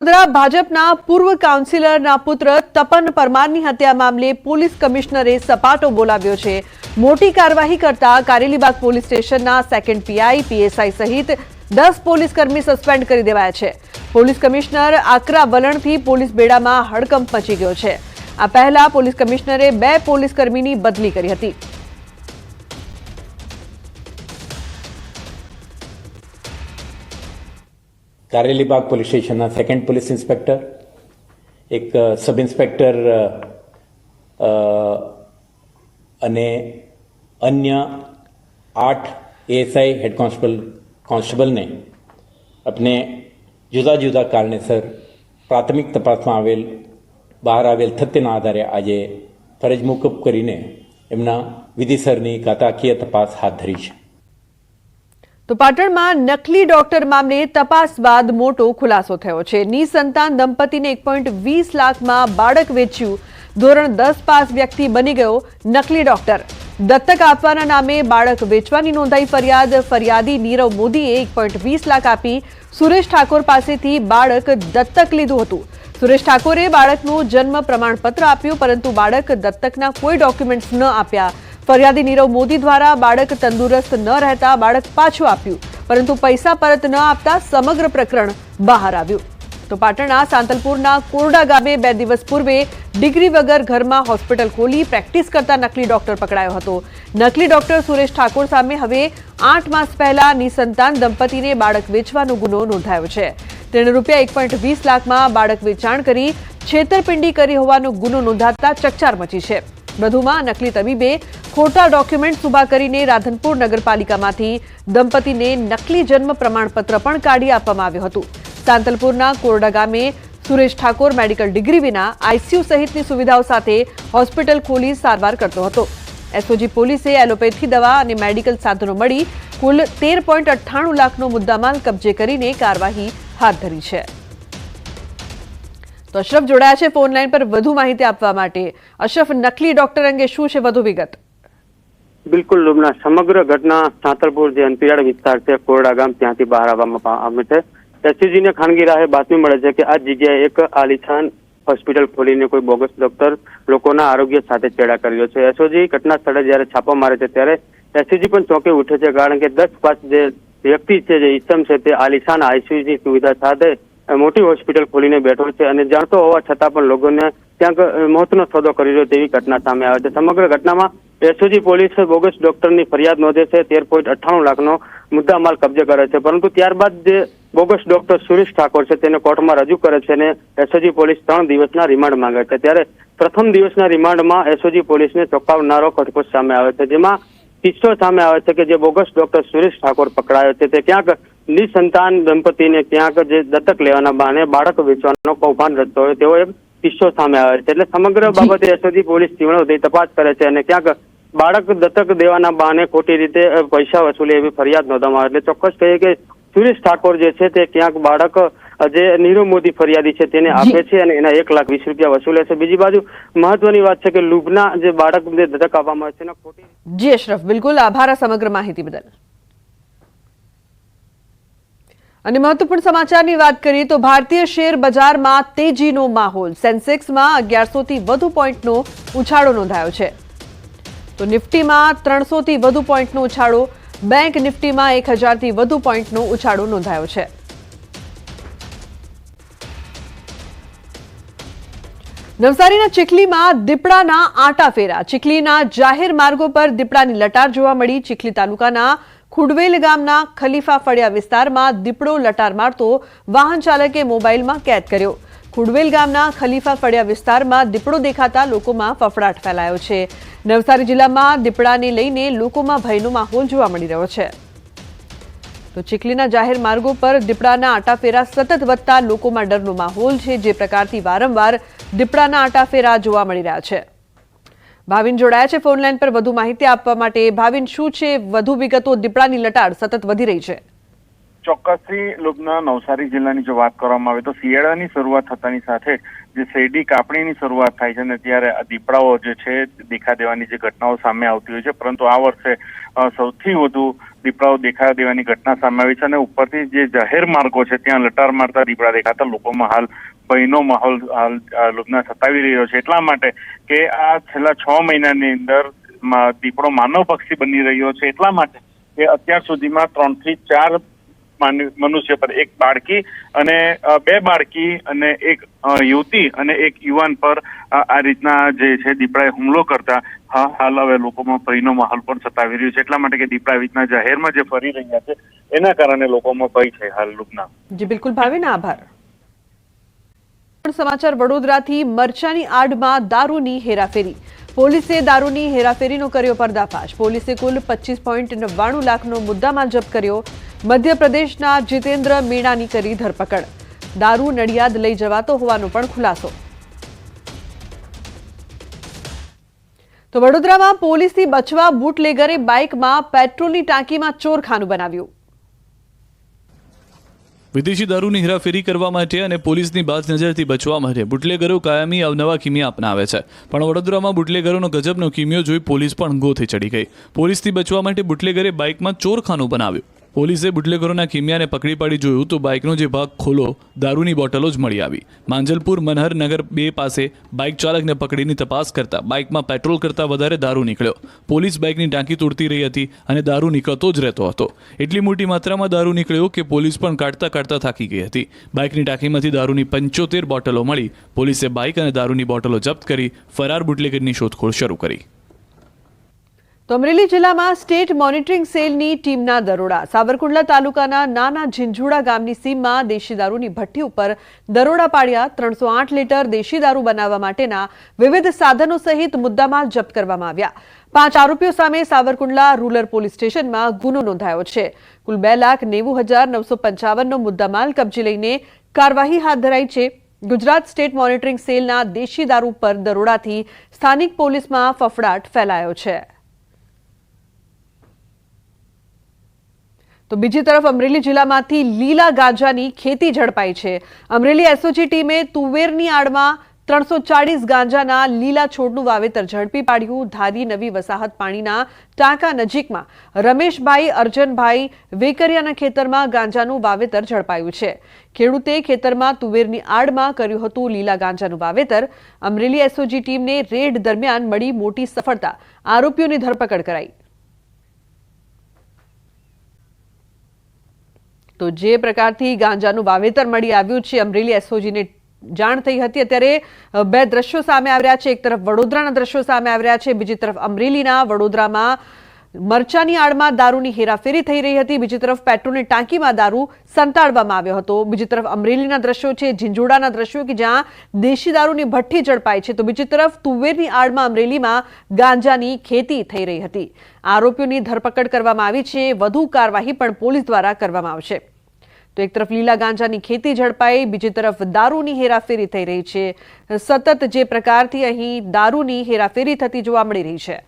ભાજપના પૂર્વ કાઉન્સિલરના પુત્ર તપન પરમારની હત્યા મામલે પોલીસ કમિશનરે સપાટો બોલાવ્યો છે। મોટી કાર્યવાહી કરતા કારેલીબાગ પોલીસ સ્ટેશનના સેકન્ડ પીઆઈ પીએસઆઈ સહિત 10 પોલીસકર્મી સસ્પેન્ડ કરી દેવાયા છે। પોલીસ કમિશનર આકરા વલણથી પોલીસ બેડામાં હડકંપ મચી ગયો છે। આ પહેલા પોલીસ કમિશનરે 2 પોલીસકર્મીની બદલી કરી હતી। કારેલીબાગ પોલીસ સ્ટેશનના સેકન્ડ પોલીસ ઇન્સ્પેક્ટર, એક સબ ઇન્સ્પેક્ટર અને અન્ય 8 એએસઆઈ હેડ કોન્સ્ટેબલને આપણે જુદા જુદા કારણેસર પ્રાથમિક તપાસમાં બહાર આવેલ તથ્યના આધારે આજે ફરજ મોકૂફ કરીને એમના વિધિસરની કાયદાકીય તપાસ હાથ ધરી છે। તો પાટણમાં નકલી ડોક્ટર મામલે તપાસ બાદ મોટો ખુલાસો થયો છે। નિસંતાન દંપતીને 1.20 લાખમાં બાળક વેચ્યું। ધોરણ 10 પાસ વ્યક્તિ બની ગયો નકલી ડોક્ટર। દત્તક આપવાના નામે બાળક વેચવાની નોંધાઈ ફરિયાદ। ફરિયાદી નીરવ મોદીએ 1.20 લાખ આપી સુરેશ ઠાકોર પાસેથી બાળક દત્તક લીધું હતું। સુરેશ ઠાકોરે બાળકનું જન્મ પ્રમાણપત્ર આપ્યું, પરંતુ બાળક દત્તકના કોઈ ડોક્યુમેન્ટ્સ ન આપ્યા। ફરિયાદી નીરવ મોદી દ્વારા બાળક તંદુરસ્ત ન રહેતા બાળક પાછું આપ્યું, પરંતુ પૈસા પરત ન આપતા સમગ્ર પ્રકરણ બહાર આવ્યું। તો પાટણના સાંતલપુરના કોરડા ગામે 2 દિવસ પૂર્વે ડિગ્રી વગર ઘરમાં હોસ્પિટલ ખોલી પ્રેક્ટિસ કરતા નકલી ડોક્ટર પકડાયો હતો। નકલી ડોક્ટર સુરેશ ઠાકોર સામે હવે 8 માસ પહેલા નિસંતાન દંપતીને બાળક વેચવાનો ગુનો નોંધાયો છે। તેણે ₹1.20 લાખમાં બાળક વેચાણ કરી છેતરપિંડી કરી હોવાનો ગુનો નોંધાતા ચકચાર મચી છે। વધુમાં નકલી તબીબે ખોટા ડોક્યુમેન્ટ ઉભા કરીને રાધનપુર નગરપાલિકામાંથી દંપતીને નકલી જન્મ પ્રમાણપત્ર પણ કાઢી આપવામાં આવ્યું હતું। સાંતલપુરના કોરડા ગામે સુરેશ ઠાકોર મેડિકલ ડિગ્રી વિના આઈસીયુ સહિતની સુવિધાઓ સાથે હોસ્પિટલ ખોલી સારવાર કરતો હતો। એસઓજી પોલીસે એલોપેથી દવા અને મેડિકલ સાધનો મળી કુલ 13.98 લાખનો મુદ્દામાલ કબજે કરીને કાર્યવાહી હાથ ધરી છે। તો અશરફ જોડાયા છે ફોન લાઈન પર વધુ માહિતી આપવા માટે। અશરફ, નકલી ડોક્ટર અંગે શું છે વધુ વિગત? બિલકુલ લુબના, સમગ્ર ઘટના સાંતલપુર જે અંતરિયાળ વિસ્તાર છે કોરડા ગામ ત્યાંથી બહાર આવવામાં આવે છે। એસઓજીને ખાનગી રાહે બાતમી મળે છે કે આ જગ્યાએ એક આલીશાન હોસ્પિટલ ખોલીને કોઈ બોગસ ડોક્ટર લોકોના આરોગ્ય સાથે ચેડા કર્યો છે। એસઓજી ઘટના સ્થળે જયારે છાપો મારે છે ત્યારે એસઓજી પણ ચોંકી ઉઠે છે, કારણ કે 10 પાસ જે વ્યક્તિ છે, જે ઇસમ છે, તે આલીશાન આઈસીયુની સુવિધા સાથે મોટી હોસ્પિટલ ખોલીને બેઠો છે અને જાણતો હોવા છતાં પણ લોકોને ત્યાં મોતનો સોદો કરી રહ્યો તેવી ઘટના સામે આવે છે। સમગ્ર ઘટનામાં એસઓજી પોલીસ બોગસ ડોક્ટરની ફરિયાદ નોંધે છે, 13.98 લાખનો મુદ્દામાલ કબજે કરે છે, પરંતુ ત્યારબાદ જે બોગસ ડોક્ટર સુરેશ ઠાકોર છે તેને કોર્ટમાં રજૂ કરે છે અને એસઓજી પોલીસ 3 દિવસના રિમાન્ડ માંગે છે। ત્યારે પ્રથમ દિવસના રિમાન્ડમાં એસઓજી પોલીસને ચોંકાવનારો ખટકો સામે આવે છે, જેમાં કિસ્સો સામે આવે છે કે જે બોગસ ડોક્ટર સુરેશ ઠાકોર પકડાયો છે તે ક્યાંક નિસંતાન દંપતીને ક્યાંક જે દત્તક લેવાના બહાને બાળક વેચવાનો કૌભાંડ રચતો હોય તેવો એક કિસ્સો સામે આવે છે। એટલે સમગ્ર બાબતે એસઓજી પોલીસ તીવ્ર તપાસ કરે છે અને ક્યાંક બાળક દત્તક દેવાના બહાને ખોટી રીતે પૈસા વસૂલે એવી ફરિયાદ નોંધવામાં આવે। એટલે ચોક્કસ કહીએ કે સુરેશ ઠાકોર જે છે તે ક્યાંક બાળક જે નીરવ મોદી ફરિયાદી છે તેને આપે છે અને એના ₹1,20,000 વસૂલે છે। બીજી બાજુ મહત્વની વાત છે કે લુબના જે બાળકને દત્તક આપવામાં આવે છે એના ખોટી જી અશરફ, બિલકુલ આભાર સમગ્ર માહિતી બદલ। અને મહત્વપૂર્ણ સમાચારની વાત કરીએ તો ભારતીય શેર બજારમાં તેજીનો માહોલ। સેન્સેક્સમાં 1100 થી વધુ પોઈન્ટનો ઉછાળો નોંધાયો છે, તો નિફ્ટીમાં 300 થી વધુ પોઈન્ટનો ઉછાળો, બેંક નિફ્ટીમાં 1000 થી વધુ પોઈન્ટનો ઉછાળો નોંધાયો છે। નવસારીના ચીખલીમાં દીપડાના આંટાફેરા। ચીખલીના જાહેર માર્ગો પર દીપડાની લટાર જોવા મળી। ચીખલી તાલુકાના ખુડવેલ ગામના ખલીફા ફળિયા વિસ્તારમાં દીપડો લટાર મારતો વાહન ચાલકે મોબાઈલમાં કેદ કર્યો। ખુડવેલ ગામના ખલીફા ફળિયા વિસ્તારમાં દીપડો દેખાતા લોકોમાં ફફડાટ ફેલાયો છે। નવસારી જિલ્લામાં દીપડાને લઈને લોકોમાં ભયનો માહોલ જોવા મળી રહ્યો છે। તો ચીખલીના જાહેર માર્ગો પર દીપડાના આંટાફેરા સતત વધતા લોકોમાં ડરનો માહોલ છે। જે પ્રકારથી વારંવાર દીપડાના આંટાફેરા જોવા મળી રહ્યા છે। ભાવિન જોડાયા છે ફોન લાઈન પર વધુ માહિતી આપવા માટે। ભાવિન, શું છે વધુ વિગતો? દીપડાની લટાર સતત વધી રહી છે। ચોક્કસથી લુબના નવસારી જિલ્લાની જો વાત કરવામાં આવે તો શિયાળાની શરૂઆત થતાની સાથે જે શેરડી કાપણીની શરૂઆત થાય છે ને ત્યારે આ દીપડાઓ જે છે દેખા દેવાની જે ઘટનાઓ સામે આવતી હોય છે, પરંતુ આ વર્ષે સૌથી વધુ દીપડાઓ દેખા દેવાની ઘટના સામે આવી છે અને ઉપરથી જે જાહેર માર્ગો છે ત્યાં લટાર મારતા દીપડા દેખાતા લોકોમાં હાલ ભયનો માહોલ લુબના સતાવી રહ્યો છે, એટલા માટે કે આ છેલ્લા 6 મહિનાની અંદર દીપડો માનવ પક્ષી બની રહ્યો છે, એટલા માટે કે અત્યાર સુધીમાં 3 થી 4 મનુષ્ય પર, એક બાળકી અને 2 બાળકી અને એક યુવતી અને એક યુવાન પર આ રીતના જે છે દીપડાએ હુમલો કરતા હાલ હવે લોકોમાં ભયનો માહોલ પણ સતાવી રહ્યો છે, એટલા માટે કે દીપડા રીતના જાહેરમાં જે ફરી રહ્યા છે એના કારણે લોકોમાં ભય છે હાલ લુબના. જી બિલકુલ ભાવિન, આભાર. સમાચાર વડોદરાથી. મરચાની આડમાં દારૂની હેરાફેરી. પોલીસે દારૂની હેરાફેરીનો કર્યો પર્દાફાશ. પોલીસે કુલ 25.99 લાખનો મુદ્દામાલ જપ્ત કર્યો. મધ્યપ્રદેશના જીતેન્દ્ર મીણાની કરી ધરપકડ. દારૂ નડિયાદ લઈ જવાતો હોવાનો પણ ખુલાસો. તો વડોદરામાં પોલીસથી બચવા બુટલેગરે બાઇકમાં પેટ્રોલની ટાંકીમાં ચોરખાનું બનાવ્યું. વિદેશી દારૂની હેરાફેરી કરવા માટે અને પોલીસની બાજ નજરથી બચવા માટે બુટલેગરો કાયમી અવનવા કિમિયા અપનાવે છે, પણ વડોદરામાં બુટલેગરોનો ગજબનો કિમિયો જોઈ પોલીસ પણ ગોથી ચડી ગઈ. પોલીસથી બચવા માટે બુટલેગરે બાઇકમાં ચોરખાનું બનાવ્યું. પોલીસે બુટલેગરોના કિમિયાને પકડી પાડી જોયું તો બાઇકનો જે ભાગ ખોલો દારૂની બોટલો જ મળી આવી. માંજલપુર મનહરનગર 2 પાસે બાઇક ચાલકને પકડીને તપાસ કરતા બાઇકમાં પેટ્રોલ કરતાં વધારે દારૂ નીકળ્યો. પોલીસ બાઇકની ટાંકી તોડતી રહી હતી અને દારૂ નીકળતો જ રહેતો હતો. એટલી મોટી માત્રામાં દારૂ નીકળ્યો કે પોલીસ પણ કાઢતા થાકી ગઈ હતી. બાઇકની ટાંકીમાંથી દારૂની 75 બોટલો મળી. પોલીસે બાઇક અને દારૂની બોટલો જપ્ત કરી ફરાર બુટલેગરની શોધખોળ શરૂ કરી. તો અમરેલી જિલ્લામાં સ્ટેટ મોનિટરિંગ સેલની ટીમના દરોડા. સાવરકુંડલા તાલુકાના નાના ઝીંઝુડા ગામની સીમમાં દેશી દારૂની ભઠ્ઠી ઉપર દરોડા પાડ્યા. 308 લીટર દેશી દારૂ બનાવવા માટેના વિવિધ સાધનો સહિત મુદ્દામાલ જપ્ત કરવામાં આવ્યા. 5 આરોપીઓ સામે સાવરકુંડલા રૂરલ પોલીસ સ્ટેશનમાં ગુનો નોંધાયો છે. કુલ 2,90,955નો મુદ્દામાલ કબજે લઈને કાર્યવાહી હાથ ધરાઈ છે. ગુજરાત સ્ટેટ મોનિટરિંગ સેલના દેશી દારૂ પર દરોડાથી સ્થાનિક પોલીસમાં ફફડાટ ફેલાયો છે. તો બીજી તરફ અમરેલી જિલ્લામાંથી લીલા ગાંજાની ખેતી ઝડપાઈ છે. અમરેલી એસઓજી ટીમે તુવેરની આડમાં 340 ગાંજાના લીલા છોડનું વાવેતર ઝડપી પાડ્યું. ધારી નવી વસાહત પાણીના ટાંકા નજીકમાં રમેશભાઈ અર્જનભાઈ વેકરિયાના ખેતરમાં ગાંજાનું વાવેતર ઝડપાયું છે. ખેડૂતે ખેતરમાં તુવેરની આડમાં કર્યું હતું લીલા ગાંજાનું વાવેતર. અમરેલી એસઓજી ટીમને રેડ દરમિયાન મળી મોટી સફળતા. આરોપીઓની ધરપકડ કરાઈ. તો જે પ્રકારથી ગાંજાનું વાવેતર મળી આવ્યું છે અમરેલી એસઓજીને જાણ થઈ હતી. અત્યારે 2 દ્રશ્યો સામે આવ્યા છે. એક તરફ વડોદરાના દ્રશ્યો સામે આવ્યા છે, બીજી તરફ અમરેલીના. વડોદરામાં મરચાની આડમાં દારૂની હેરાફેરી થઈ રહી હતી, બીજી તરફ પેટ્રોલની ટાંકીમાં દારૂ સંતાડવામાં આવ્યો હતો. બીજી તરફ અમરેલીના દ્રશ્યો છે, ઝીંઝુડાના દ્રશ્યો કે જ્યાં દેશી દારૂની ભઠ્ઠી ઝડપાઈ છે, તો બીજી તરફ તુવેરની આડમાં અમરેલીમાં ગાંજાની ખેતી થઈ રહી હતી. આરોપીઓની ધરપકડ કરવામાં આવી છે. વધુ કાર્યવાહી પણ પોલીસ દ્વારા કરવામાં આવશે. તો એક તરફ લીલા ગાંજાની ખેતી ઝડપાઈ, બીજી તરફ દારૂની હેરાફેરી થઈ રહી છે. સતત જે પ્રકારથી અહીં દારૂની હેરાફેરી થતી જોવા મળી રહી છે.